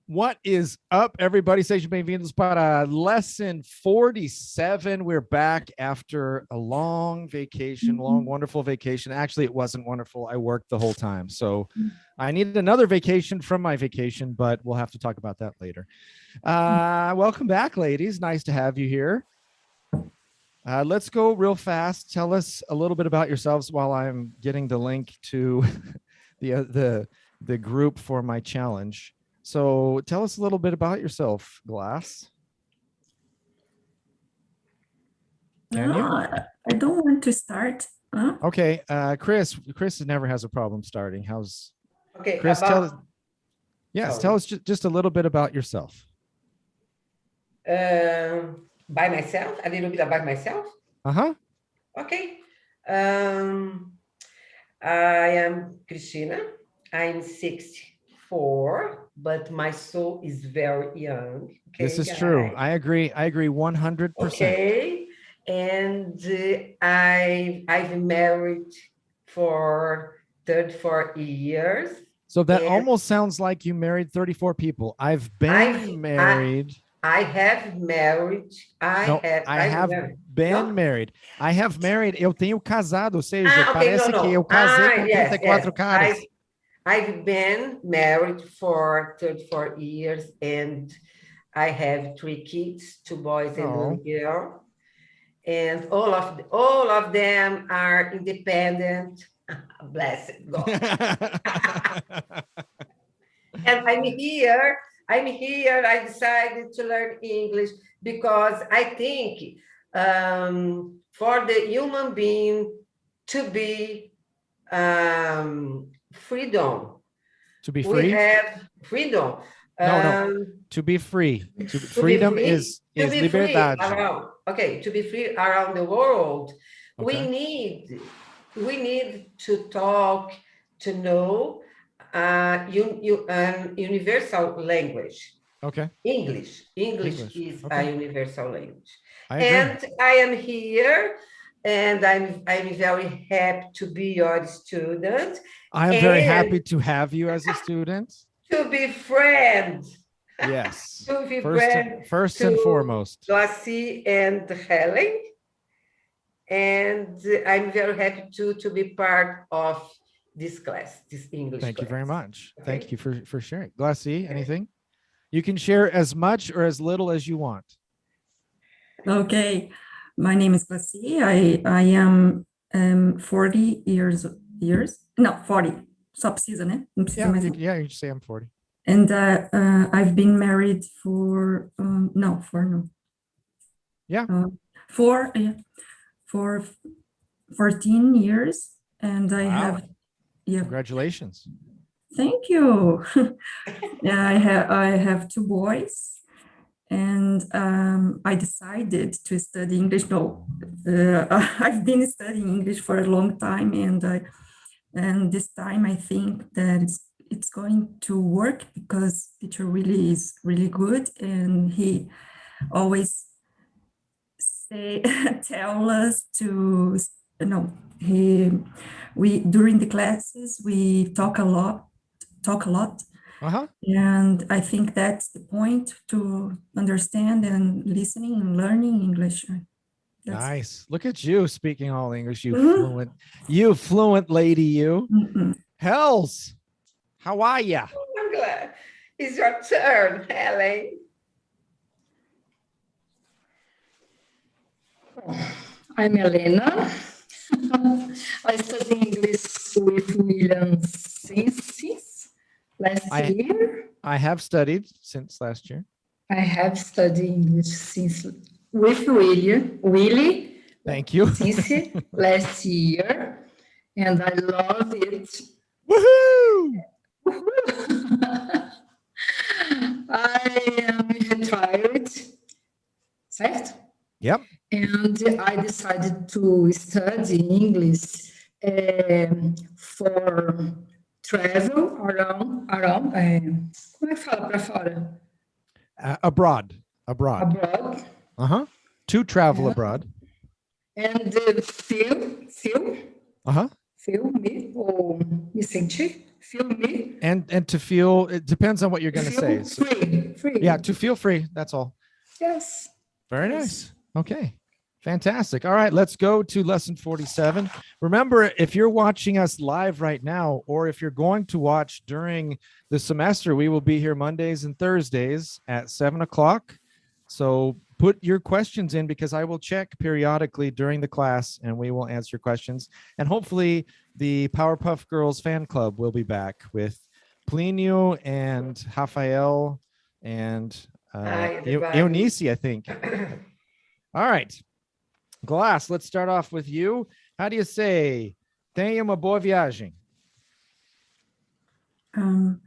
What is up, everybody? Sejam bem-vindos para lesson 47. We're back after a long vacation, wonderful vacation. Actually, it wasn't wonderful. I worked the whole time. So I needed another vacation from my vacation, but we'll have to talk about that later. Welcome back, ladies. Nice to have you here. Let's go real fast. Tell us a little bit about yourselves while I'm getting the link to the group for my challenge. So tell us a little bit about yourself, Glass. Can you? I don't want to start. Huh? Okay, Chris never has a problem starting. How's okay? Chris, tell us. Yes, Sorry. tell us just a little bit about yourself. By myself, a little bit about myself. Okay. I am Cristina. I'm 64, but my soul is very young. Okay, This is true. I agree 100%. Okay, and I've married for 34 years. So that almost sounds like you married 34 people. I've been married. I have married. I have been married. I have married. Eu tenho casado, ou seja, parece que eu casei com 34 caras. I've been married for 34 years and I have 3 kids, 2 boys and 1 girl. And all of them are independent. Blessed God. And I'm here. I decided to learn English because I think for the human being to be freedom. To be free? We have freedom. No. To be free. Freedom is liberdade. To be free around the world, okay. we need to talk, to know universal language. Okay. English is a universal language. And I am here, and I'm very happy to be your student. I am very happy to have you as a student. To be friends. Yes. To be first and foremost. Glassy and Helen. And I'm very happy to be part of this class, this English Thank class. you very much. Okay. Thank you for sharing. Glassy, anything? You can share as much or as little as you want. Okay, my name is Glassy. I am 40 years. No, 40. Só precisa, né? Não precisa mais. Yeah, you just say I'm 40. And I've been married for no. Yeah. For 14 years, and I have. Yeah. Congratulations. Thank you. Yeah, I have 2 boys, and I decided to study English. No, I've been studying English for a long time, and this time I think that it's going to work because teacher really is really good, and he always tell us to we during the classes we talk a lot. And I think that's the point, to understand and listening and learning English. Nice. Look at you speaking all English, you fluent lady, you. Hells, how are ya? I'm glad. It's your turn, Helen. I'm Elena. I study English with William since last year. I have studied since last year. I have studied English with Willy. Thank you. Since last year, and I love it. Woohoo! I am retired, certo? Yep. And I decided to study English for travel around. Como é que fala para fora? Abroad. To travel abroad. And feel Feel-me ou me sentir? Feel-me. And to feel, it depends on what you're going to say. Feel So- free. Free. yeah, to feel free. That's all. Yes. Very Yes. nice. Okay. Fantastic. All right, let's go to lesson 47. Remember, if you're watching us live right now, or if you're going to watch during the semester, we will be here Mondays and Thursdays at 7 o'clock. So put your questions in, because I will check periodically during the class and we will answer your questions. And hopefully the Powerpuff Girls fan club will be back with Plinio and Rafael and Hi, everybody. Eunice, I think. All right. Glass, let's start off with you. How do you say, tenha uma boa viagem? Uma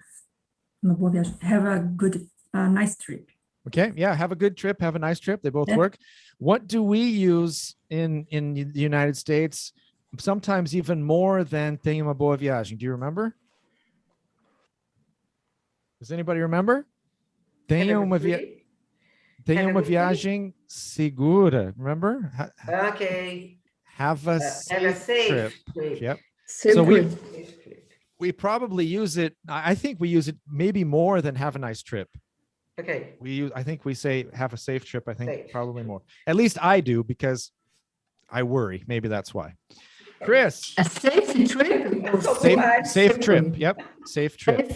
boa viagem. Have a good, nice trip. Okay, yeah, have a good trip, have a nice trip. They both Yeah. work. What do we use in the United States, sometimes even more than tenha uma boa viagem? Do you remember? Does anybody remember? Tenha uma, tenha uma viagem segura. Remember? Okay. Have a Have a safe safe trip. trip. Yep. So So we- good. Safe trip. We probably use it. I think we use it maybe more than have a nice trip. Okay. I think we say have a safe trip. I think Safe. probably more. At least I do, because I worry. Maybe that's why. Chris, A safe trip? Or safe trip. Yep. Safe trip.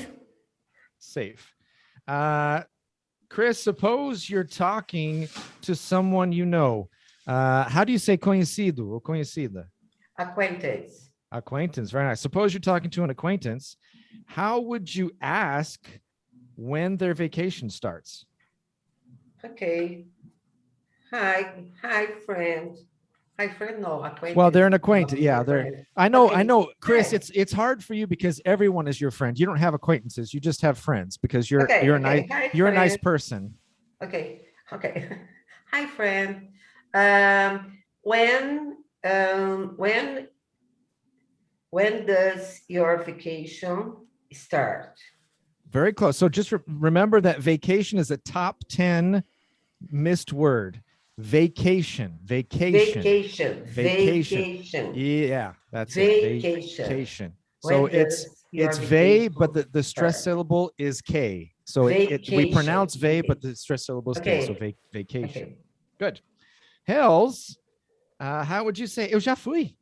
Safe. Safe. Chris, suppose you're talking to someone you know. How do you say conhecido or conhecida? Acquaintance. Acquaintance. Very nice. Suppose you're talking to an acquaintance. How would you ask when their vacation starts? Okay. Hi, friend. Hi, friend. No, acquaintance. Well, they're an acquaintance. Yeah, they're. Friend. I know, Okay. Chris. Hi. It's hard for you because everyone is your friend. You don't have acquaintances. You just have friends because you're Okay, you're a okay. nice Hi, you're a nice friend. person. Okay. Hi, friend. When does your vacation start? Very close. So just remember that vacation is a top 10 missed word. Vacation. Vacation. Vacation. Yeah, that's it. Vacation. Vacation. When So does your it's ve, vacation but the stress start? syllable is k. So we Vacation. pronounce ve, but the stress syllable is k. So Okay. vacation. Okay. Good. Hells, how would you say? Eu já fui.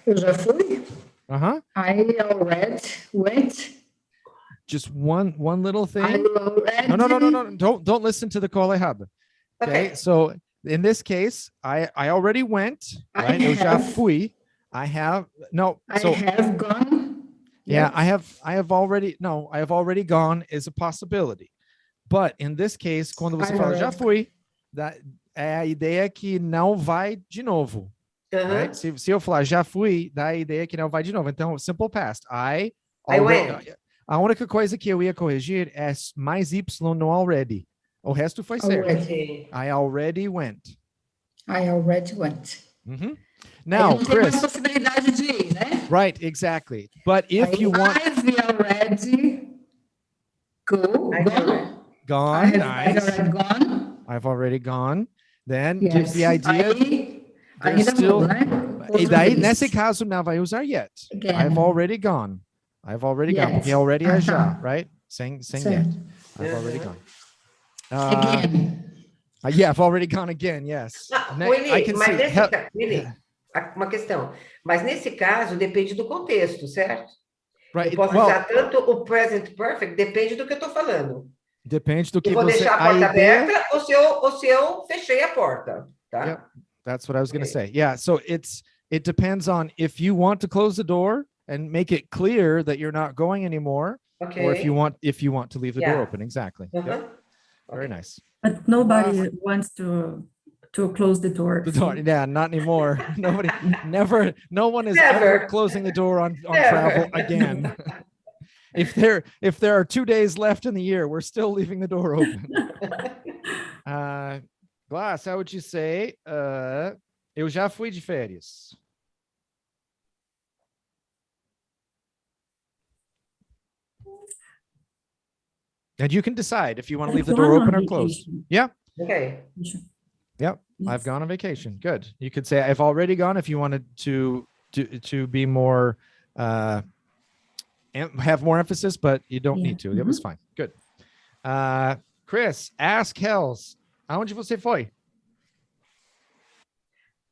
Eu já fui. Uh-huh. I already went. Just one little I thing. already. No. Don't listen to the call errada. Okay. Okay. So in this case, I already went. I Right? Eu já have. fui. I have no. I So have gone. yeah, Yes. I have already gone is a possibility. But in this case, quando você I fala já already- fui, é a ideia que não vai de novo. Uh-huh. Right? Se eu falar já fui, dá a ideia que não vai de novo. Então, simple past. I already- went. A única coisa que eu ia corrigir é mais Y no already. O resto foi certo. Already. Okay. I already went. I already went. Mhm. Aí Now, não tem mais Chris, possibilidade de ir, né? right, exactly. But if Aí, you want I've already I've already- gone, I've nice. already gone. I've already gone. Then gives Yes. the idea. Aí, there's ainda still- muda, né? E Outra daí, vez. nesse caso, não vai usar yet. Again. I've already gone. I've already gone. Yes. Porque already é já, Uh-huh. right? Sem Certo. yet. I've already Mhm. gone. Again. Yeah, I've already gone again, yes. Willy, I can mas see. nesse Willy, uma questão. Mas nesse caso, depende do contexto, certo? Right. Eu posso Well, usar tanto o present perfect, depende do que eu estou falando. depende do que Eu vou você... deixar a a porta ideia- aberta ou se eu fechei a porta, tá? Yep. That's what I was going to Okay. say. Yeah. So it depends on if you want to close the door and make it clear that you're not going anymore, Ok. or if you want to leave the door Yeah. open. Exactly. Yep. Uhum. Very Ok. nice. But nobody wants to close the door. The door. Yeah. Not anymore. Nobody. Never. No one is ever Never. closing the door on Never. travel again. If there are 2 days left in the year, we're still leaving the door open. Glass, how would you say? Eu já fui de férias. And you can decide if you want to leave the door open or closed. Yeah. Ok. Yep. Yes. I've gone on vacation. Good. You could say I've already gone if you wanted to be more have more emphasis, but you don't need to. It was fine. Good. Chris, ask Hells. Aonde você foi?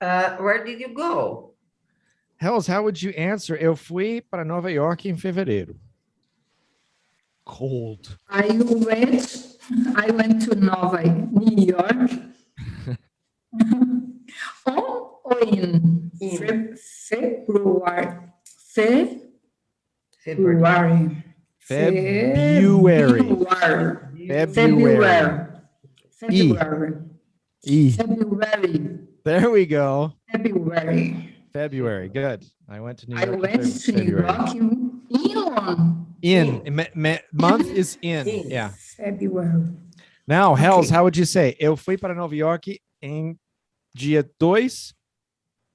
Where did you go? Hells, how would you answer? Eu fui para Nova York em fevereiro. Cold. I went to New York. On or in February? February. There we go. February. Good. I went to New York. I went to New York month is in. Yeah. February. Now, Hells, how would you say? Eu fui para Nova York em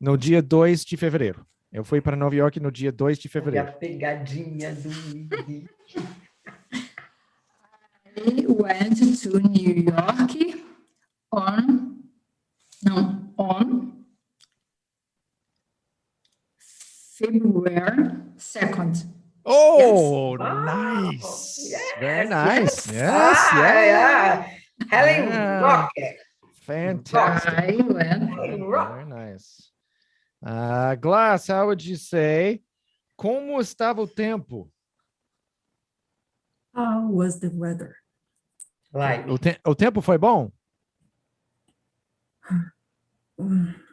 no dia 2 de fevereiro. Eu fui para Nova York no dia 2 de fevereiro. A pegadinha do Willy. I went to New York on February 2nd. Oh, Yes. nice. Yes, Very nice. yes. Yeah. Helen Rocket. Fantastic. I went. Very nice. Glass, how would you say? Como estava o tempo? How was the weather? Like, O tempo foi bom?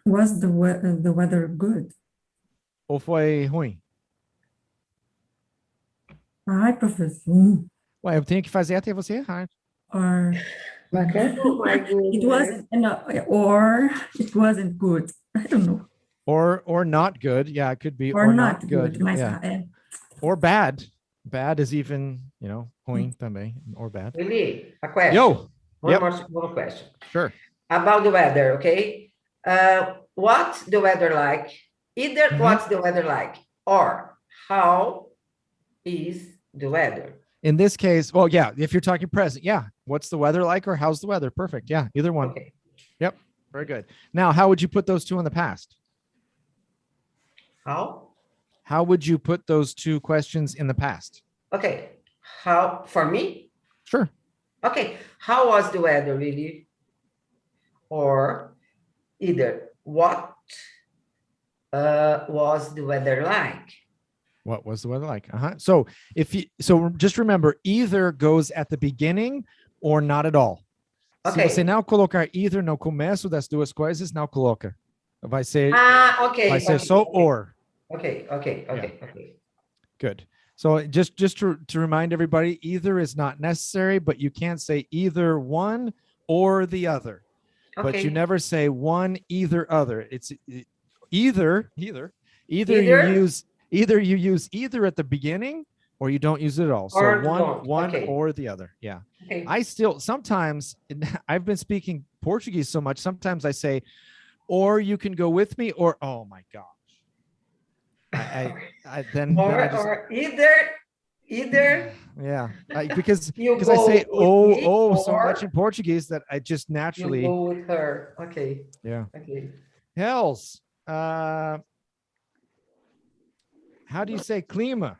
Was the weather good? Ou foi ruim? Ai, professor. Ué, eu tenho que fazer até você errar. Or oh my goodness. it wasn't, no, or it wasn't good. I don't know. Or not good. Yeah, it could be Or not good. Mas, Yeah. Or bad. Bad is even, ruim também, or bad. Willy, a question. Yo. One more question. Sure. About the weather, okay? What's the weather like? Either what's the weather like or how is the weather? In this case, well, yeah, if you're talking present, yeah. What's the weather like or how's the weather? Perfect. Yeah, either one. Okay. Yep. Very good. Now, how would you put those two in the past? How would you put those two questions in the past? Okay. How, for me? Sure. Okay. How was the weather, really? Or either what was the weather like? What was the weather like? So just remember, either goes at the beginning or not at all. Okay. Se você não colocar either no começo das duas coisas, não coloca. Vai ser, okay. Vai ser só or. Okay. Good. So just to remind everybody, either is not necessary, but you can't say either one or the other. Okay. But you never say one, either, other. It's either you use either at the beginning or you don't use it at all. So Or one okay. or the other. Yeah. Okay. I still sometimes I've been speaking Portuguese so much. Sometimes I say, or you can go with me, or oh my gosh. Or either. Yeah. Because You I go say with me, so or much in Portuguese that I just naturally you go with her. Okay. yeah. Okay. Hells. How do you say clima?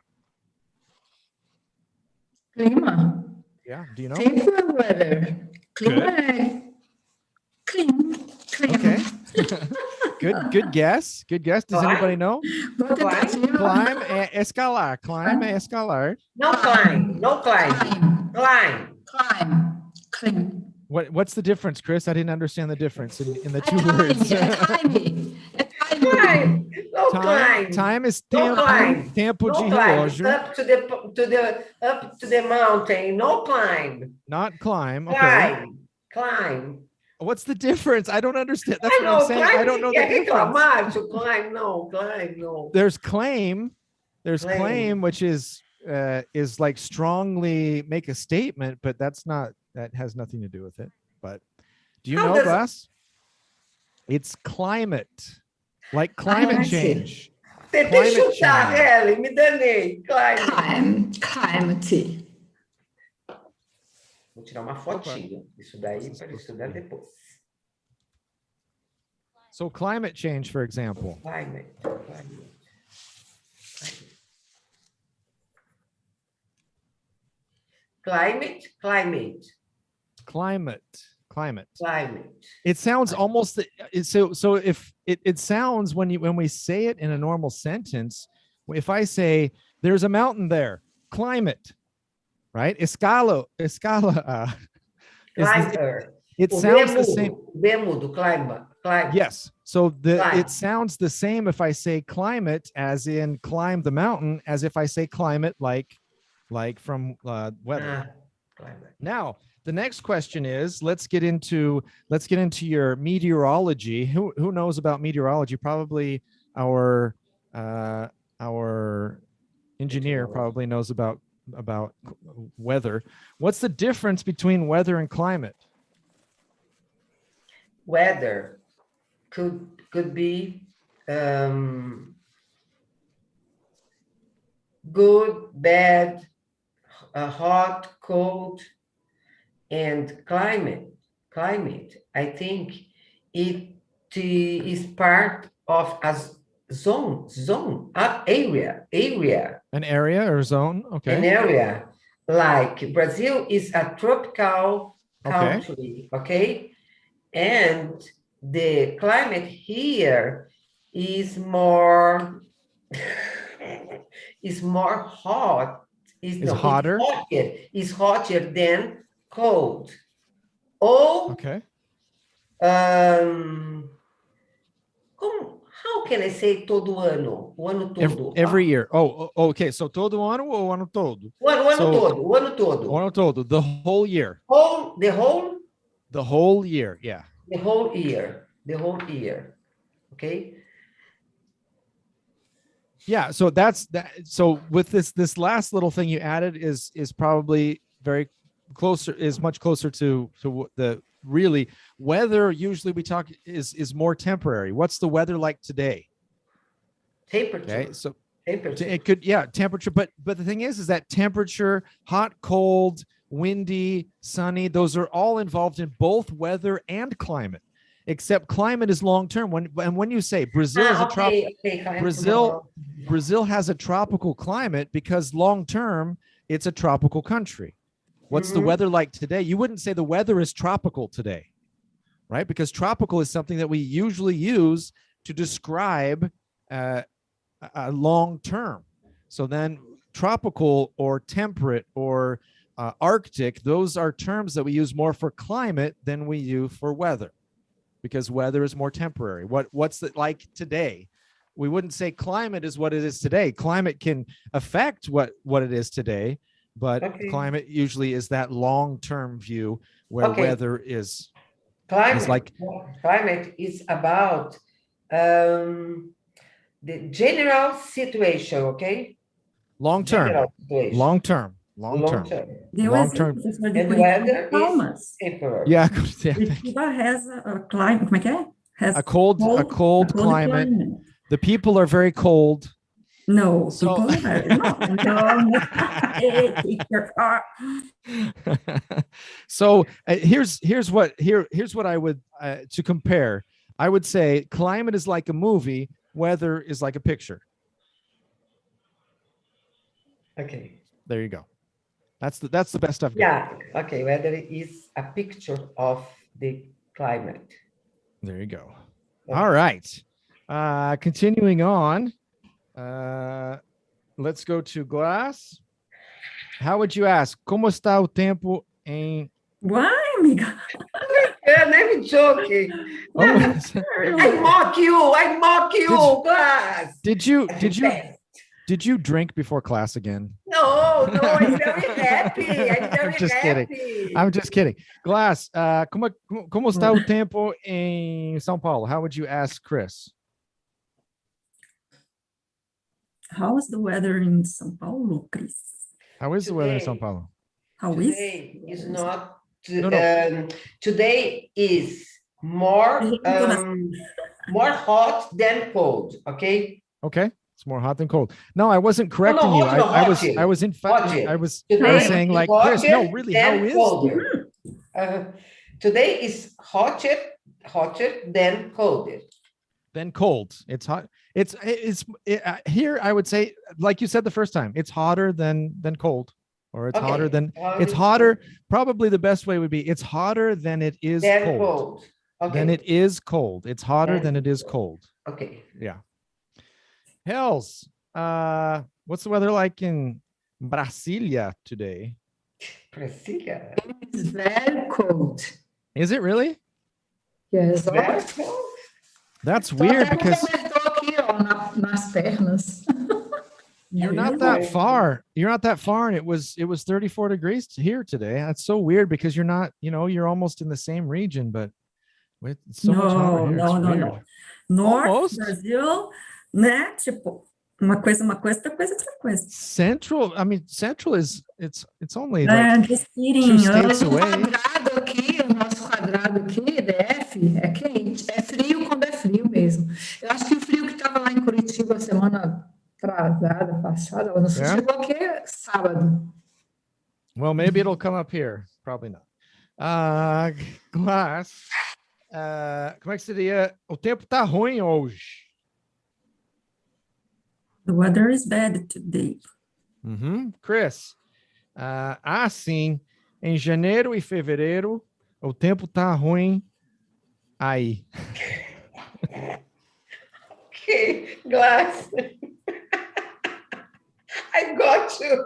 Clima. Yeah. Do you know? Temporal weather. Clima. Clean. Okay. Good guess. Good guess. Does anybody know? Climb é escalar. Climb é escalar. No climb. Climb. What's the difference, Chris? I didn't understand the difference in the two words. Climb. No climb. Time is No tempo, climb. tempo de No climb. relógio. Up to the mountain. No climb. Not climb. Okay. Climb. What's the difference? I don't understand. That's what I'm saying. I don't know the difference. Climb, no. There's claim. There's claim, which is like strongly make a statement, but that has nothing to do with it. But do you know, Glass? It's climate, like climate change. Tentei chutar, Helen, me danei. Climate. Vou tirar uma fotinha. Isso daí para estudar depois. So climate change, for example. Climate. It sounds almost so if it sounds when we say it in a normal sentence, if I say there's a mountain there, climate, right? Escala. It sounds the same. Climate. Yes. So it sounds the same if I say climate as in climb the mountain as if I say climate like from weather. Climate. Now, the next question is, let's get into your meteorology. Who knows about meteorology? Probably our engineer probably knows about weather. What's the difference between weather and climate? Weather could be good, bad, hot, cold, and climate. I think it is part of a zone, area. An area or zone? Okay. An area. Like Brazil is a tropical country, okay? And the climate here is more hot. It's hotter. It's hotter than cold. How can I say todo ano? O ano todo. Every year. Oh, okay. So todo ano ou ano todo? O ano todo. O ano todo. The whole year. The whole year. Yeah. The whole year. Okay. Yeah. So that's that. So with this last little thing you added is probably very closer, is much closer to the really weather. Usually we talk is more temporary. What's the weather like today? Temperature. Okay. So temperature. It could, temperature. But the thing is that temperature, hot, cold, windy, sunny, those are all involved in both weather and climate. Except climate is long term. When you say Brazil is a Brazil has a tropical climate because long term it's a tropical country. What's the weather like today? You wouldn't say the weather is tropical today, right? Because tropical is something that we usually use to describe a long term. So then tropical or temperate or Arctic, those are terms that we use more for climate than we use for weather, because weather is more temporary. What's it like today? We wouldn't say climate is what it is today. Climate can affect what it is today, but climate usually is that long-term view where weather is climate is about the general situation, okay? Long-term. Long-term. And weather is temporary. Yeah. Cuba has a climate, has a cold climate. The people are very cold. No, so so here's what I would to compare. I would say climate is like a movie, weather is like a picture. Okay. There you go. That's the best I've got. Yeah. Okay. Weather is a picture of the climate. There you go. Okay. All right. Continuing on. Let's go to Glass. How would you ask? Como está o tempo em? Why, amiga? I'm joking. I mock you, Glass. Did you drink before class again? No, I'm very happy. I'm just kidding. Glass, como está o tempo em São Paulo? How would you ask Chris? How is the weather in São Paulo, Chris? How is the weather in São Paulo? Today is not. Today is more hot than cold. Okay. Okay. It's more hot than cold. No, I wasn't correcting you. I was saying like, Chris, no, really, how is today is hotter than colder. Then cold. It's hot. Here I would say, like you said the first time, it's hotter than cold, or it's hotter than it's hotter. Probably the best way would be it's hotter than it is cold. Okay. Then it is cold. It's hotter than it is cold. Okay. Yeah. Hells. What's the weather like in Brasilia today? Brasilia. It's very cold. Is it really? Yes. Very cold. That's weird because Estou aqui, ó, nas pernas. you're not that far. You're not that far, and it was 34 degrees here today. That's so weird because you're not, you're almost in the same region, but it's so much hotter here. No. North Almost. Brazil, né? Tipo, uma coisa, outra coisa. Central is it's only like Just 2 kidding. states O away. quadrado aqui, o nosso quadrado aqui, DF, é quente. É frio quando é frio mesmo. Eu acho que o frio que estava lá em Curitiba semana passada, não sei, chegou aqui sábado. Well, maybe it'll come up here. Probably not. Glass. Como é que seria? O tempo tá ruim hoje. The weather is bad today. Chris. Sim. Em janeiro e fevereiro, o tempo tá ruim aí. Okay, Glass. I got you.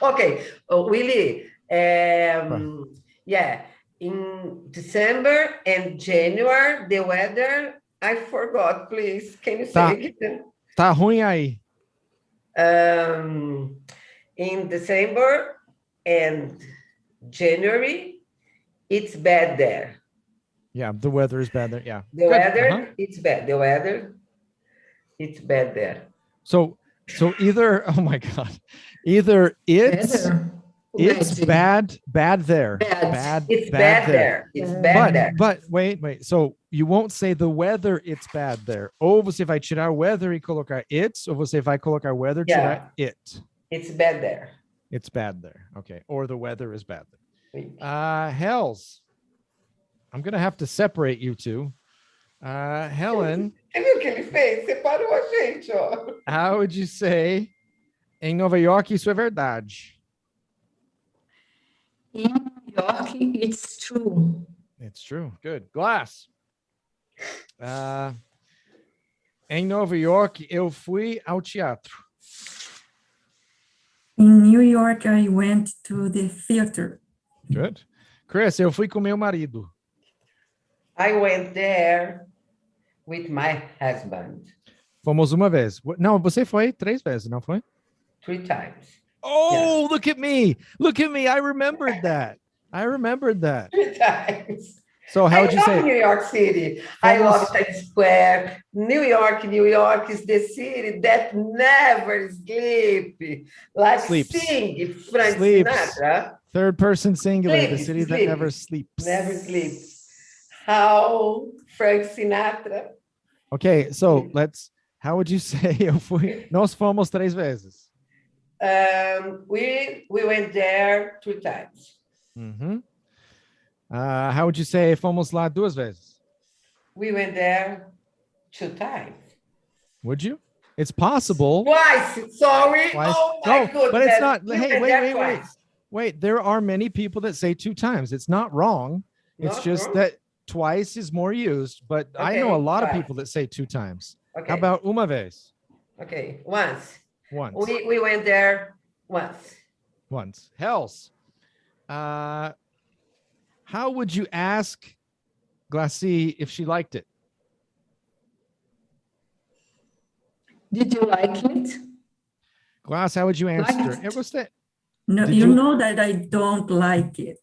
Okay, Willy. Yeah, in December and January, the weather, I forgot, please. Can you say again? Tá ruim aí. In December and January, it's bad there. Yeah, the weather is bad there. Yeah. The weather, it's bad. The weather, it's bad there. So either, oh my God, either it's bad there. It's bad there. It's bad there. But wait. So you won't say the weather, it's bad there. Ou você vai tirar weather e colocar it's, ou você vai colocar weather, tirar it. It's bad there. It's bad there. Okay. Or the weather is bad there. Hells. I'm going to have to separate you two. Helen. Você viu o que ele fez? Separou a gente, ó. How would you say, em Nova York, isso é verdade? In New York, it's true. It's true. Good. Glass. Em Nova York, eu fui ao teatro. In New York, I went to the theater. Good. Chris, eu fui com meu marido. I went there with my husband. Fomos uma vez. Não, você foi 3 vezes, não foi? 3 times. Oh, look at me. Look at me. I remembered that. 3 times. So how would you say? New York City. I love Times Square. New York is the city that never sleeps. Like sing Frank Sinatra. Third person singular, the city that never sleeps. Never sleeps. How Frank Sinatra. Okay, so how would you say eu fui? Nós fomos 3 vezes. We went there 3 times. How would you say fomos lá 2 vezes? We went there 2 times. Would you? It's possible. Twice. Sorry. Twice. Oh my goodness. But it's not. We Hey, went wait. Wait, there are many people that say 2 times. It's not wrong. It's Not just wrong? that twice is more used, but I know a Okay, lot of twice. people that say 2 times. Okay. How about uma vez? Okay. Once. Once. We went there once. Hells. How would you ask Glassy if she liked it? Did you like it? Glass, how would you answer? Liked. Eu gostei. No, Did you you- know that I don't like it.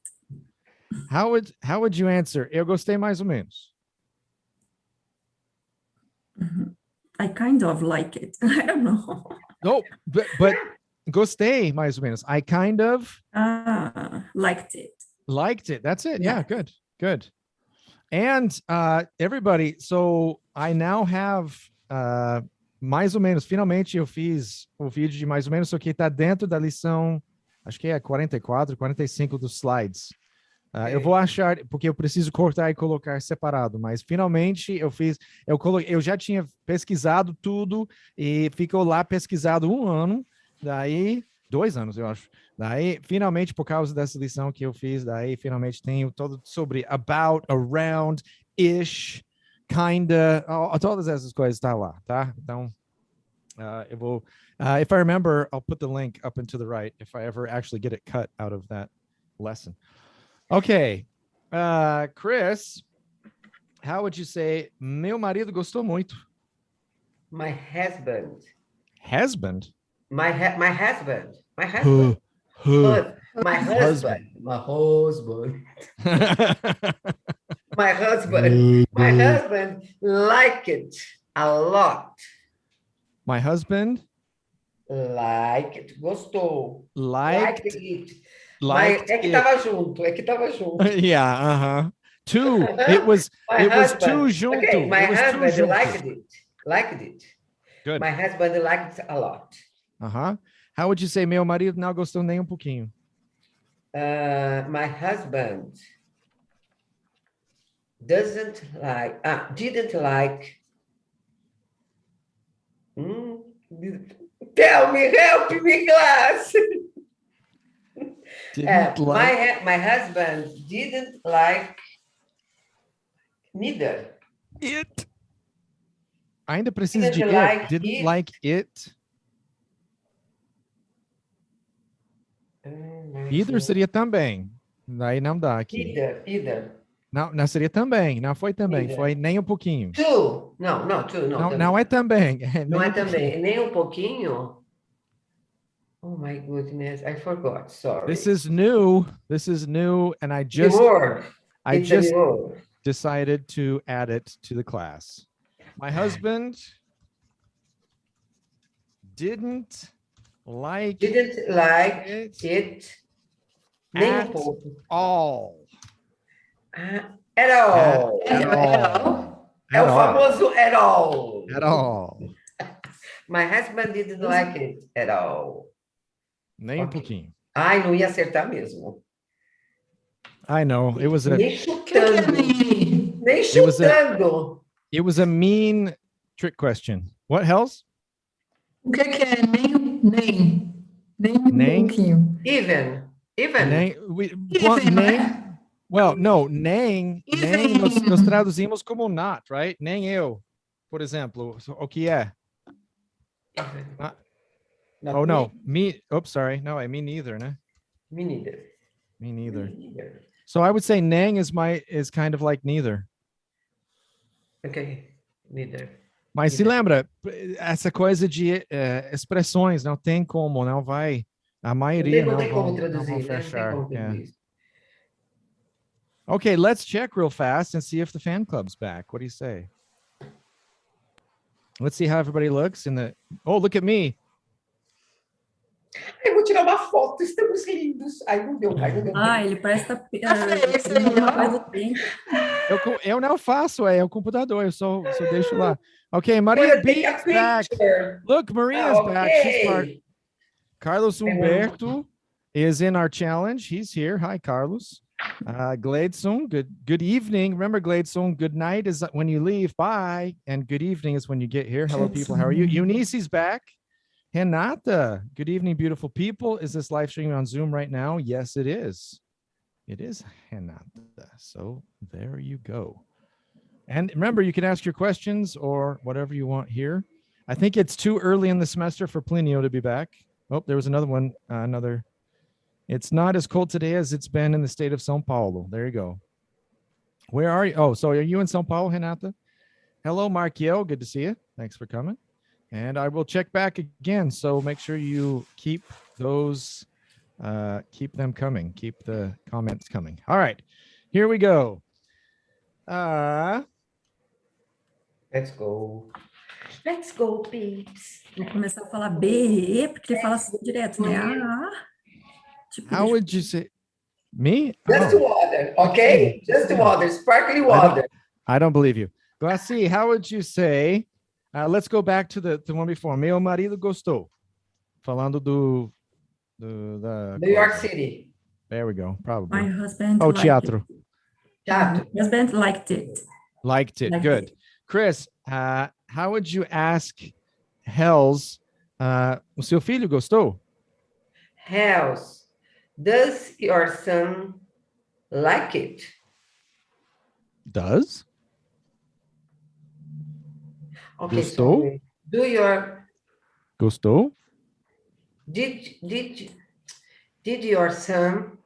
How would you answer? Eu gostei mais ou menos. I kind of like it. I don't know. No, but gostei mais ou menos. I kind of Liked it. liked it. That's it. Yeah, good. And everybody, so I now have mais ou menos, finalmente eu fiz o vídeo de mais ou menos, só que tá dentro da lição, acho que é 44, 45 dos slides. Eu vou achar, porque eu preciso cortar e colocar separado, mas finalmente eu já tinha pesquisado tudo e ficou lá pesquisado 1 ano, daí 2 anos, eu acho. Daí, finalmente, por causa dessa lição que eu fiz, daí finalmente tenho todo sobre about, around, ish, kinda, todas essas coisas tá lá, tá? Então, eu vou, if I remember, I'll put the link up and to the right if I ever actually get it cut out of that lesson. Okay, Chris, how would you say, meu marido gostou muito? My husband. Husband? My husband. My husband. My husband. My husband. My husband. My husband liked it a lot. My husband? Liked. Gostou. Liked it. Liked É que it. tava junto. É que tava junto. Yeah, Two. It was too junto. Okay, my it was too husband junto. liked it. Liked it. Good. My husband liked it a lot. How would you say, meu marido não gostou nem um pouquinho? My husband didn't like. Tell me, help me, class. My husband didn't like neither. It. Ainda precisa de Didn't it. like Didn't it. like it. Either seria também. Daí não dá aqui. Either. Não seria também. Não foi também. Either. Foi nem um pouquinho. Two. Two. Não é também. Não é também. Nem um pouquinho. Oh my goodness, I forgot. Sorry. This is new, and I just decided to add it to the class. My husband didn't like it nem um pouco. All. At all. É o famoso at all. At all. My husband didn't like it at all. Nem um pouquinho. Ai, não ia acertar mesmo. I know. It was a... Nem chutando. Nem chutando. It was a mean trick question. What else? O que é nem? Nem um pouquinho. Even. Nem, Well, no, nem nós traduzimos como not, right? Nem eu, por exemplo. O que é? Oh, no. Me. Oops, sorry. No, me neither, né? Me neither. Me neither. So I would say nang is kind of like neither. Okay. Neither. Mas se lembra, essa coisa de expressões, não tem como, não vai. A maioria não vão fechar. Okay, let's check real fast and see if the fan club's back. What do you say? Let's see how everybody looks in the... Oh, look at me. Eu vou tirar uma foto, estamos lindos. Ai, não deu. Ele parece que Eu não faço, é o computador, eu só deixo lá. Okay, Maria B is back. Look, Maria's back. She's part. Carlos Humberto is in our challenge. He's here. Hi, Carlos. Gleidson, good evening. Remember, Gleidson, good night is when you leave. Bye. And good evening is when you get here. Hello, people. How are you? Eunice is back. Renata, good evening, beautiful people. Is this live streaming on Zoom right now? Yes, it is. It is, Renata. So there you go. And remember, you can ask your questions or whatever you want here. I think it's too early in the semester for Plinio to be back. Oh, there was another one. It's not as cold today as it's been in the state of São Paulo. There you go. Where are you? Oh, so are you in São Paulo, Renata? Hello, Marquiel. Good to see you. Thanks for coming. And I will check back again. So make sure you keep those, keep them coming. Keep the comments coming. All right, here we go. Let's go. Let's go, peeps. Vou começar a falar B, porque ele fala assim direto, né? Tipo, how would you say? Me? Just water, okay? Just water, sparkling water. I don't believe you. Glassy, how would you say? Let's go back to the one before. Meu marido gostou. Falando da New York City. There we go. Probably. My husband Oh, liked teatro. it. Chato. My husband liked it. Liked it. Liked Good. it. Chris, how would you ask Hells, o seu filho gostou? House. Does your son like it? Does? Okay, Gostou? sorry. Do your Gostou? did your son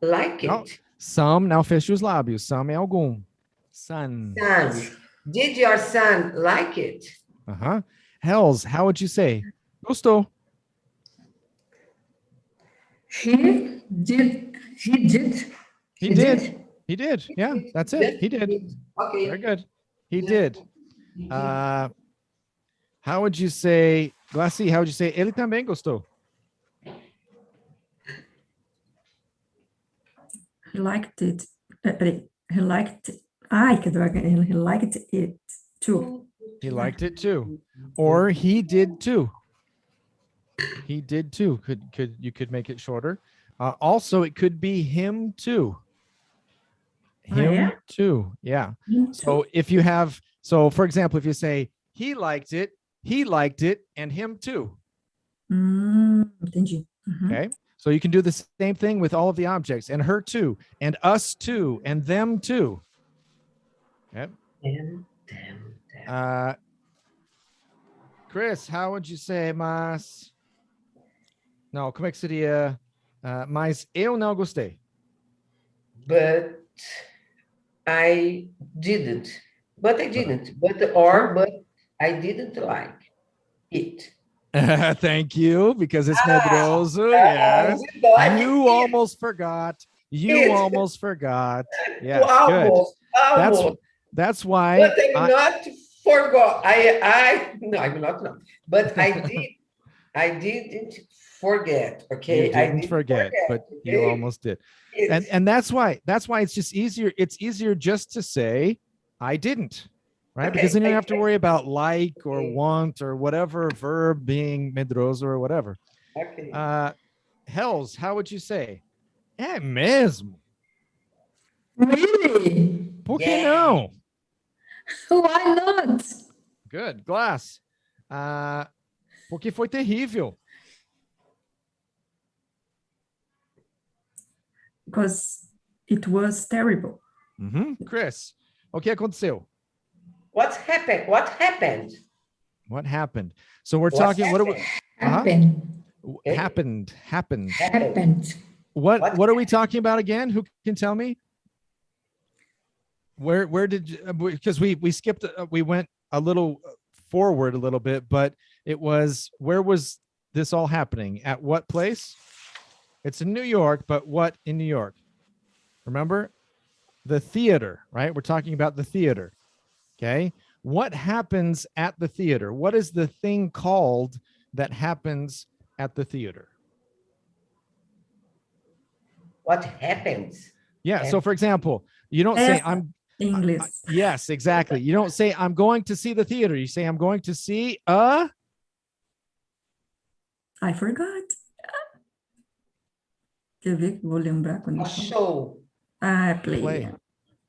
like Não. it? Some, não feche os lábios. Some é algum. Son. Son. Did your son like it? Uh-huh. Hells, how would you say? Gostou. He did. He did. He did. He did. Yeah, that's it. He did. Okay. Very good. He did. How would you say, Glassy, how would you say, ele também gostou? He liked it. He liked it. Ai, que droga. He liked it too. He liked it too. Or he did too. He did too. You could make it shorter. Also, it could be him too. Him yeah? too. Yeah. Him So if you have, for example, if you say he liked it, and him too. Entendi. Uhum. Okay. So you can do the same thing with all of the objects, and her too, and us too, and them too. Yep. Chris, how would you say, mas? Não, como é que seria? Mas eu não gostei. But I didn't. But I didn't. But I didn't like it. Thank you, because it's medroso. Yes. You almost forgot. You almost forgot. Yes, good. Almost. That's why. But I'm not forgot. No, I'm not. No. But I didn't forget. Okay. You didn't forget, but you okay? almost did. And that's why it's just easier. It's easier just to say I didn't, right? Okay, Because then you don't have to worry about like or want or whatever verb being medroso or whatever. Okay. Hells, how would you say? É mesmo. Really? Por que Yeah. não? Why not? Good. Glass. Porque foi terrível. Because it was terrible. Chris, o que aconteceu? What happened? What happened? What happened? So we're What talking. What are we? Happened. Happened. What are we talking about again? Who can tell me? Where did because we skipped, we went a little forward a little bit, but it was, where was this all happening? At what place? It's in New York, but what in New York? Remember? The theater, right? We're talking about the theater. Okay. What happens at the theater? What is the thing called that happens at the theater? What happens? Yeah. So for example, you don't say I'm English. yes, exactly. You don't say I'm going to see the theater. You say I'm going to see a. I forgot. Quer ver? Vou lembrar quando A show. play.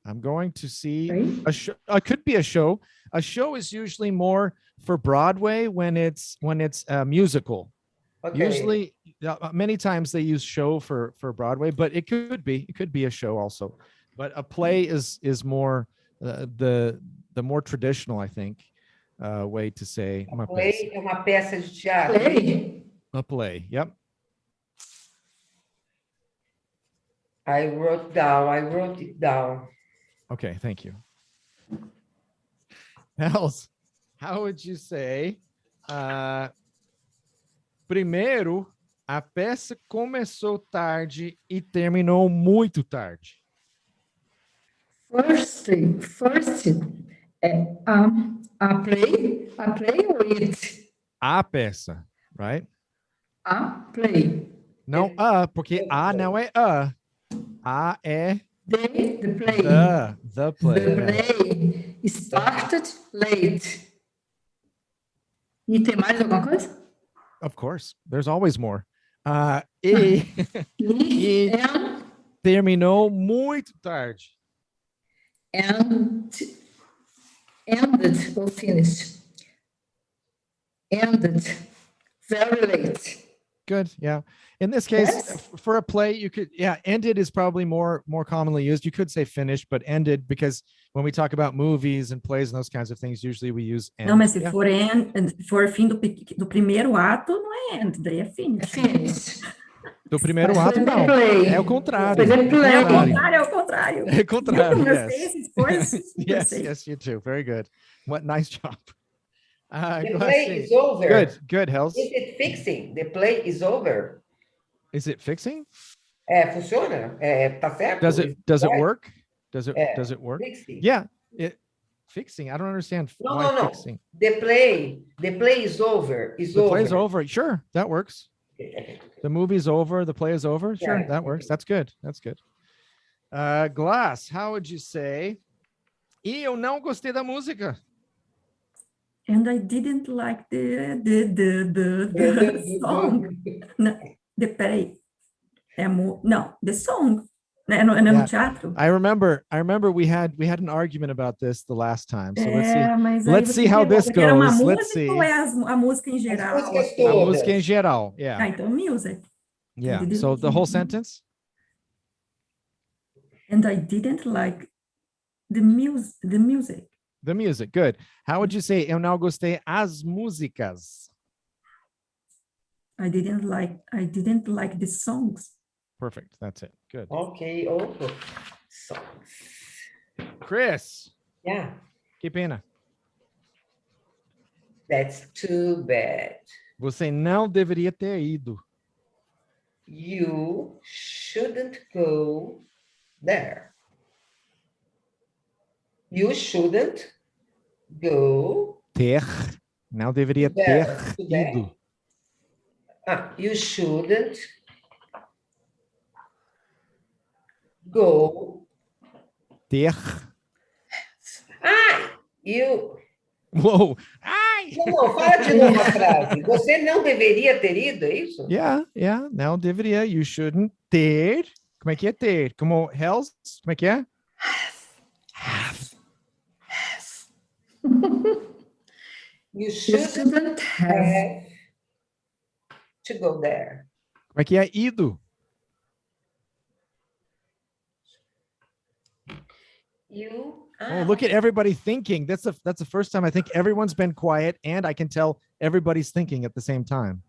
I'm going to see Play? a show. It could be a show. A show is usually more for Broadway when it's a musical. Okay. Usually, many times they use show for Broadway, but it could be a show also. But a play is more the more traditional, I think, way to say. A play é uma peça de teatro. Play? A play. Yep. I wrote it down. Okay, thank you. Hells, how would you say? Primeiro, a peça começou tarde e terminou muito tarde. First é a play ou it? A peça, right? A play. Não porque a não é a. A é The play. the play. The play started late. E tem mais alguma coisa? Of course, there's always more. E E and, terminou muito tarde. ended or finished. Ended very late. Good. Yeah. In this case, Yes. for a play, you could, ended is probably more commonly used. You could say finished, but ended, because when we talk about movies and plays and those kinds of things, usually we use end. Não, mas se Yeah. for fim do primeiro ato, não é end, daí é finish. Finish. Do primeiro Mas ato, foi não. play. É o contrário. Foi É o play. É o contrário. contrário, é o contrário. É o contrário, Viu como eu sei yes. essas coisas? Eu Yes, sei. yes, you do. Very good. What nice job. The Go play ahead. is over. Good, Hells. Is it fixing? The play is over. Is it fixing? Funciona? Tá certo? Does it Right? work? Does it É, work? Fixing. Yeah. Fixing. I don't understand why No. fixing. The play is over. The play's over. Sure, that works. The movie's over. The play is over. Sure, Right. that works. That's good. That's good. Glass, how would you say? E eu não gostei da música. And I didn't like the song. No, peraí. Não, the song. É no Yeah. teatro? I remember we had an argument about this the last time. So let's see. Mas aí Let's você see how pergunta, this era uma goes. música Let's see. ou é a música em geral? músicas A todas. música em geral. Yeah. Então music. Yeah. So the whole sentence? And I didn't like the music. The music. Good. How would you say eu não gostei as músicas? I didn't like the songs. Perfect. That's it. Good. Ok, over. Songs. Chris, Yeah, que pena. that's too bad. Você não deveria ter ido. You shouldn't go there. You shouldn't go Ter. Não deveria there. ter To there. ido. You shouldn't go. Ter. You. Uou. Ai! Não, fala de novo a frase. Você não deveria ter ido, é isso? Yeah. Não deveria. You shouldn't ter. Como é que é ter? Como Hells? Como é que é? You You shouldn't shouldn't have. have to go there. Como é que é ido? Oh, look at everybody thinking. That's the first time I think everyone's been quiet and I can tell everybody's thinking at the same time.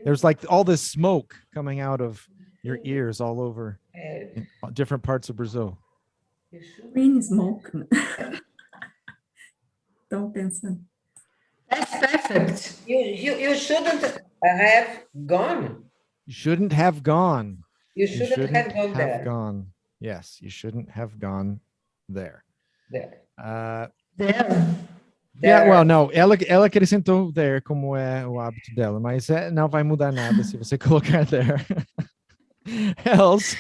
There's like all this smoke coming out of your ears all over in different parts of Brazil. Green smoke. Estão pensando. That's perfect. You shouldn't have gone. You shouldn't have gone. You shouldn't have gone there. gone. Yes, you shouldn't have gone there. There. There. Yeah, well, no, ela acrescentou there como é o hábito dela, mas não vai mudar nada se você colocar there. Else.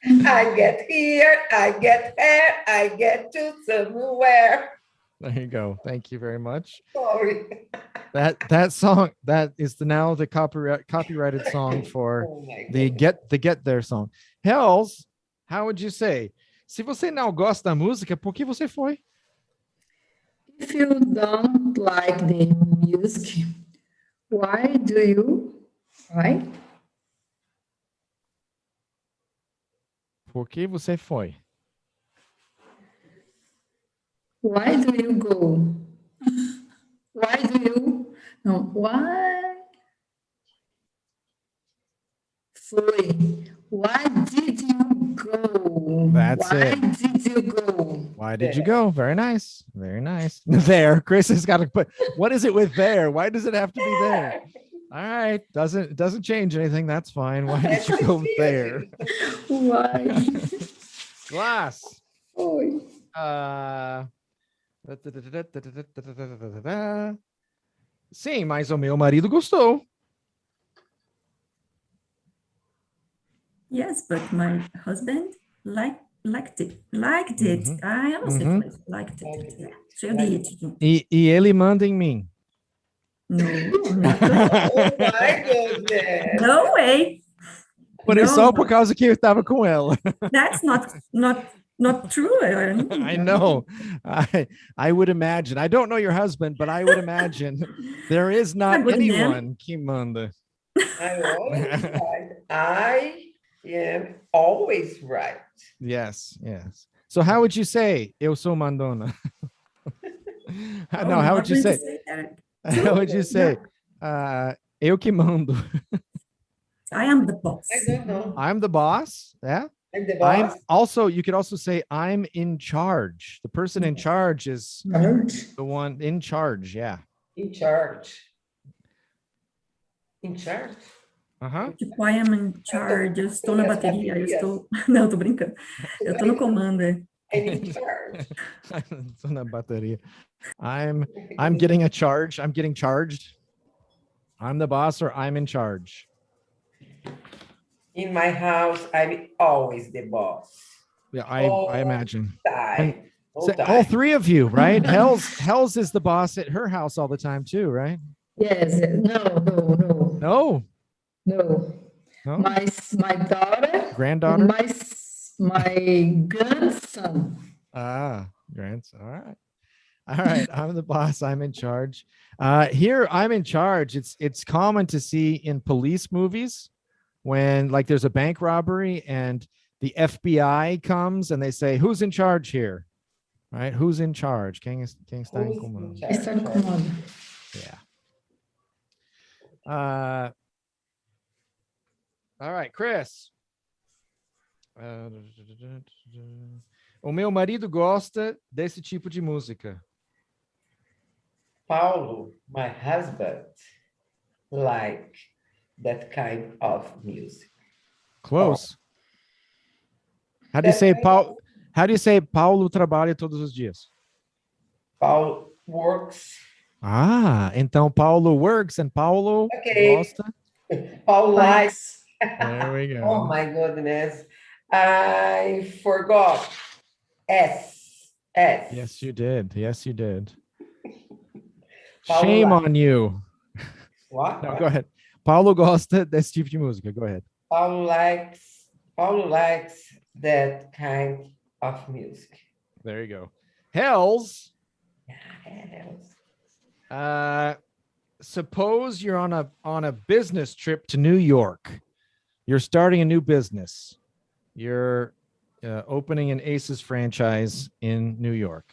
I get here, I get there, I get to somewhere. There you go. Thank you very much. Sorry. That song, that is now the copyrighted song for Oh my the goodness. get there song. Hells, how would you say? Se você não gosta da música, por que você foi? If you don't like the music, why do you? Why? Por que você foi? Why do you go? Why do you? No, why? Foi. Why did you go? That's why it. did you go? Why did you go? Very nice. Very nice. There. Chris has got to put, what is it with there? Why does it have to be there? All right. Doesn't change anything. That's fine. Why did you go there? Why? Glass. Foi. Sim, mas o meu marido gostou. Yes, but my husband liked it. Eu não sei falar isso. Liked it. Cheio de it. E ele manda em mim. No, not Oh my goodness. no way. Por isso, No, só por causa que eu estava com ela. that's not true. I know. I would imagine. I don't know your husband, but I would imagine there is not good name. anyone que manda. I always right. I am always right. Yes, yes. So how would you say eu sou mandona? No, how would you say? How would you say? Eu que mando. I am the boss. I don't know. I'm the boss. Yeah. I'm the I'm boss. also, you could also say I'm in charge. The person in charge is the one in charge. Yeah. In charge. In charge. Uh-huh. Tipo, I am in charge. Eu estou na bateria. Eu estou... Não, tô brincando. Eu estou no comando. I'm in charge. Tô na bateria. I'm getting a charge. I'm getting charged. I'm the boss or I'm in charge. In my house, I'm always the boss. Yeah, I imagine. Time. All three of you, right? Hells is the boss at her house all the time too, right? Yes. No. No. No. No? My daughter. Granddaughter? My grandson. Grandson. All right. I'm the boss. I'm in charge. Here, I'm in charge. It's common to see in police movies when like there's a bank robbery and the FBI comes and they say, who's in charge here? Right? Who's in charge? Quem está em comando? Está no comando. Yeah. All right, Chris. O meu marido gosta desse tipo de música. Paulo, my husband, like that kind of music. Close. How do you say Paulo? How do you say Paulo trabalha todos os dias? Paulo works. Então Paulo works and Paulo gosta. Paulo likes. There we go. Oh my goodness. I forgot. S. Yes, you did. Yes, you did. Paulo Shame likes. on you. What? No, go ahead. Paulo gosta desse tipo de música. Go ahead. Paulo likes that kind of music. There you go. Hells. Suppose you're on a business trip to New York. You're starting a new business. You're opening an Aces franchise in New York.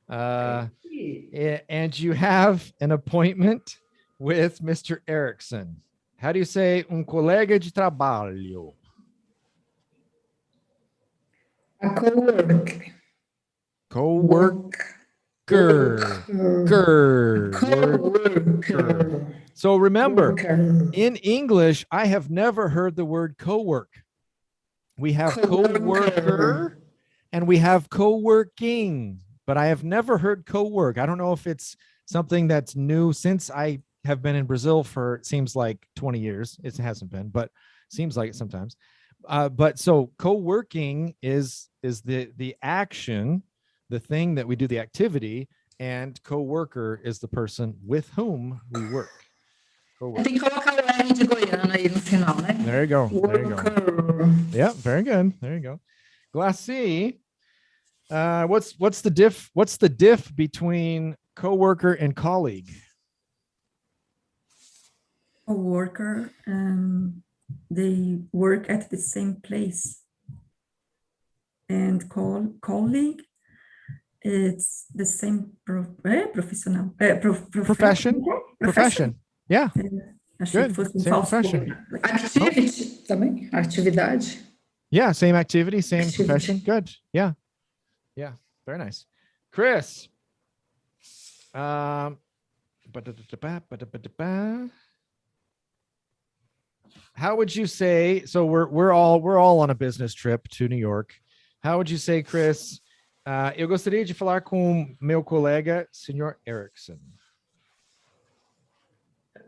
And you have an appointment with Mr. Erickson. How do you say colega de trabalho? A coworker. Coworker. So remember, in English, I have never heard the word co-work. We have co-worker and we have co-working, but I have never heard co-work. I don't know if it's something that's new since I have been in Brazil for, it seems like 20 years. It hasn't been, but seems like it sometimes. But so co-working is the action, the thing that we do, the activity, and co-worker is the person with whom we work. Tem que colocar o R de Goiânia aí no final, né? There you go. There you go. Worker. Yeah, very good. There you go. Glassy, what's the diff? What's the diff between co-worker and colleague? A worker, they work at the same place. And colleague, it's the same professional. Profession. Yeah. Achei que Good. fosse Same falso. profession. Activity também, atividade. Yeah, same activity, same Activity. profession. Good. Yeah. Yeah, very nice. Chris. How would you say, so we're all on a business trip to New York. How would you say, Chris? Eu gostaria de falar com meu colega, Sr. Erickson.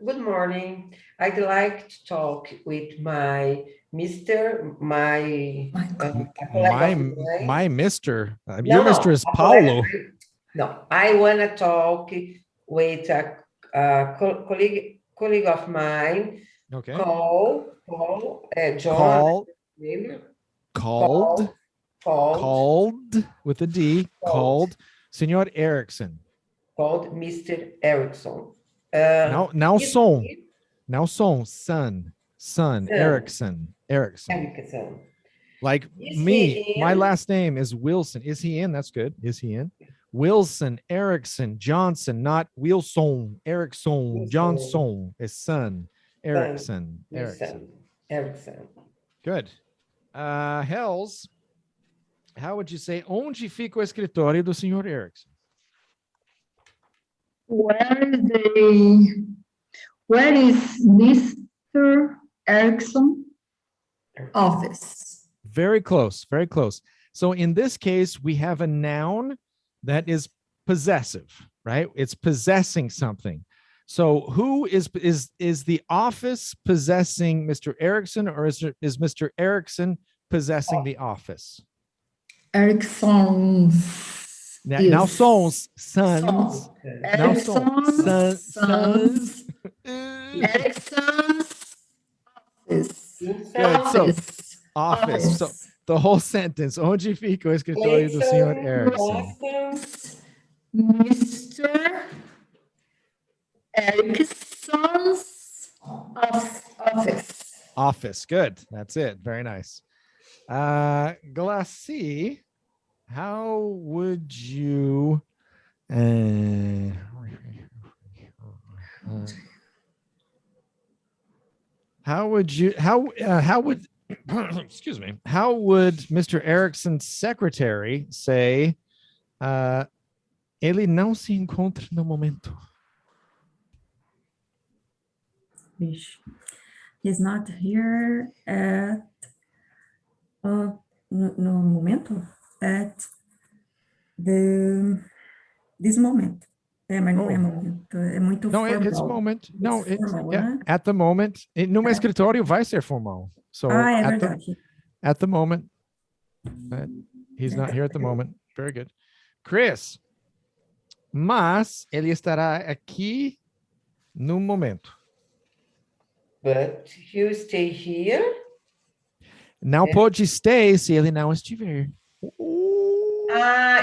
Good morning. I'd like to talk with my Mr. My Mr. Your No, Mr. is a Paulo. colleague. No, I want to talk with colleague of mine Okay. John. Called with a D. Called Senor Erickson. Called Mr. Erickson. Now son, Erickson. Like me, my last name is Wilson. Is he in? That's good. Is he in? Wilson, Erickson, Johnson, not Wilson, Erickson, Johnson, his son, Erickson. Good. Hells, how would you say, onde fica o escritório do Sr. Erickson? Where is Mr. Erickson office? Very close, very close. So in this case, we have a noun that is possessive, right? It's possessing something. So who is the office possessing Mr. Erickson, or is Mr. Erickson possessing the office? Erickson. Now sons. Now sons. Erickson's office. Good. So office. So the whole sentence. Onde fica o escritório do Sr. Erickson? Mr. Erickson's office. Office. Good. That's it. Very nice. Glassy, how would you excuse me, how would Mr. Erickson's secretary say ele não se encontra no momento? He's not here at no momento, at this moment. Mas não é momento, é muito formal. It's moment. No, it's formal, yeah, né? at the moment. Numa escritório vai ser formal. So É at verdade. the moment. He's not here at the moment. Very good. Chris, mas ele estará aqui no momento. But he'll stay here. Não pode stay se ele não estiver.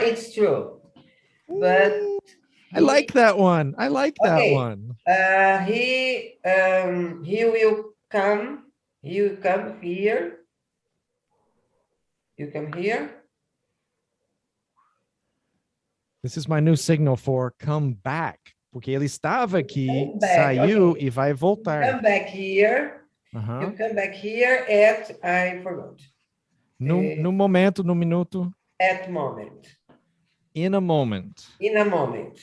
It's true. But I like that one. I like that one. He will come. He will come here. You come here. This is my new signal for come back. Porque ele estava aqui, Come back, saiu e vai voltar. Come back here. You come back here at, I forgot. No momento, no minuto. At moment. In a moment. In a moment.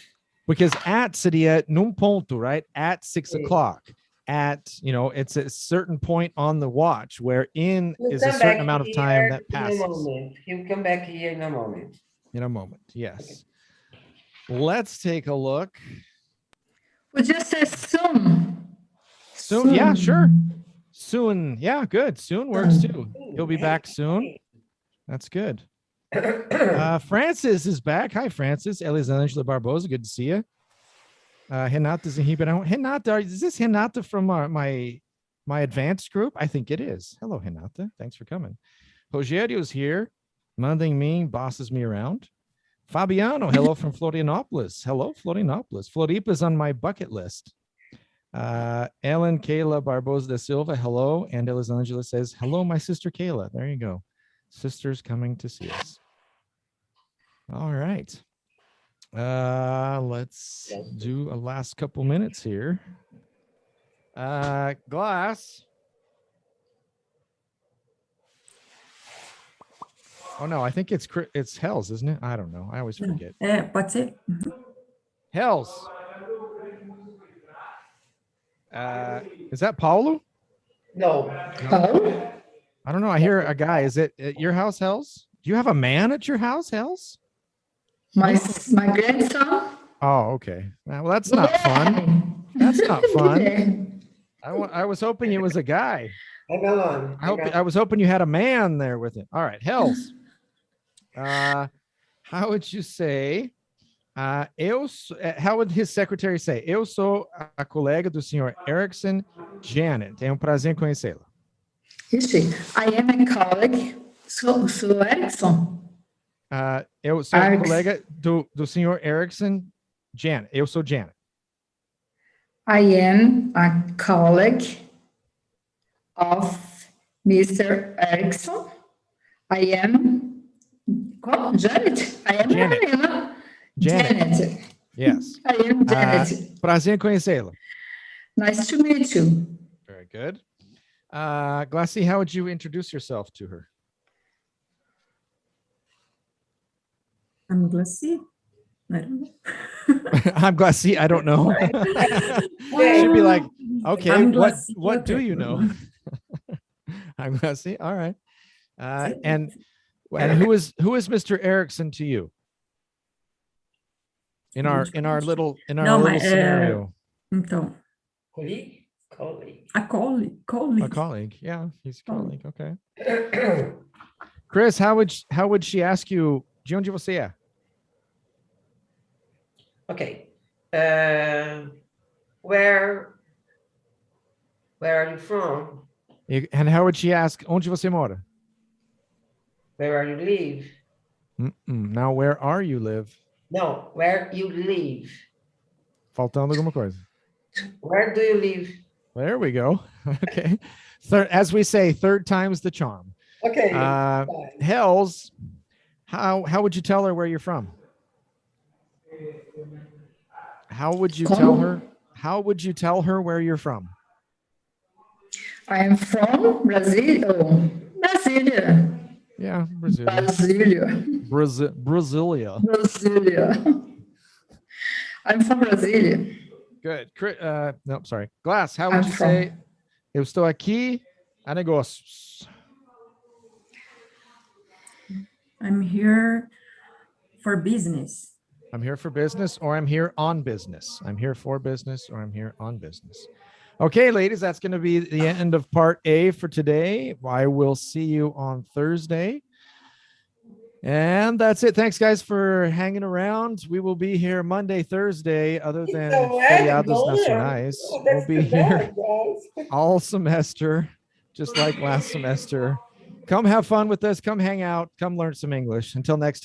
Because at seria num ponto, right? At 6 o'clock. At, it's a certain point on the watch, where in is a certain amount of time that passes. In a moment. He'll come back here in a moment. In a moment, yes. Okay. Let's take a look. Would you say soon? Soon, yeah, sure. Soon, yeah, good. Soon works too. He'll be back soon. That's good. Francis is back. Hi, Francis. Elisângela Barbosa, good to see you. Renata's in Ribeirão. Renata, is this Renata from my advanced group? I think it is. Hello, Renata. Thanks for coming. Rogério's here. Manding me, bosses me around. Fabiano, hello from Florianopolis. Hello, Florianopolis. Floripa's on my bucket list. Ellen Kayla Barbosa da Silva, hello. And Elisângela says, hello, my sister Kayla. There you go. Sisters coming to see us. All right. Let's do a last couple minutes here. Glass. Oh no, I think it's Hells, isn't it? I don't know. I always forget. Pode ser. Hells. Is that Paulo? No. Oh, I don't know. I hear a guy. Is it at your house, Hells? Do you have a man at your house, Hells? my grandson. Oh, okay. Well, that's not fun. That's not fun. I was hoping it was a guy. Hang on. I was hoping you had a man there with it. All right, Hells. How would you say How would his secretary say? Eu sou a colega do senhor Erickson, Janet. É um prazer em conhecê-la. Ixi, I am a colleague. Sou Erickson. Eu sou a colega do senhor Erickson, Janet. Eu sou Janet. I am a colleague of Mr. Erickson. I am Janet. I am Janet. Marina. Janet. Yes. I am Janet. Prazer em conhecê-la. Nice to meet you. Very good. Glassy, how would you introduce yourself to her? I'm Glassy. I don't know. I'm Glassy. I don't know. She'd be like, okay, what do you know? I'm Glassy. All right. And who is Mr. Erickson to you? In our little scenario. Então. Colleague. A colleague. A colleague. Yeah, he's a colleague. Okay. Chris, how would she ask you? De onde você é? Okay. Where are you from? And how would she ask? Onde você mora? Where are you live? Now, where are you live? No, where you live. Faltando alguma coisa. Where do you live? There we go. Okay. As we say, third time's the charm. Okay. Hells, how would you tell her where you're from? How would you tell her? How would you tell her where you're from? I am from Brazil. Brasilia. Yeah, Brazil. Brasilia. Brasilia. I'm from Brasilia. Good. No, sorry. Glass, how would you say? Eu estou aqui a negócios. I'm here for business. I'm here for business, or I'm here on business. I'm here for business, or I'm here on business. Okay, ladies, that's going to be the end of part A for today. I will see you on Thursday. And that's it. Thanks, guys, for hanging around. We will be here Monday, Thursday, other than feriados nacionais. We'll be here all semester, just like last semester. Come have fun with us. Come hang out. Come learn some English. Until next time.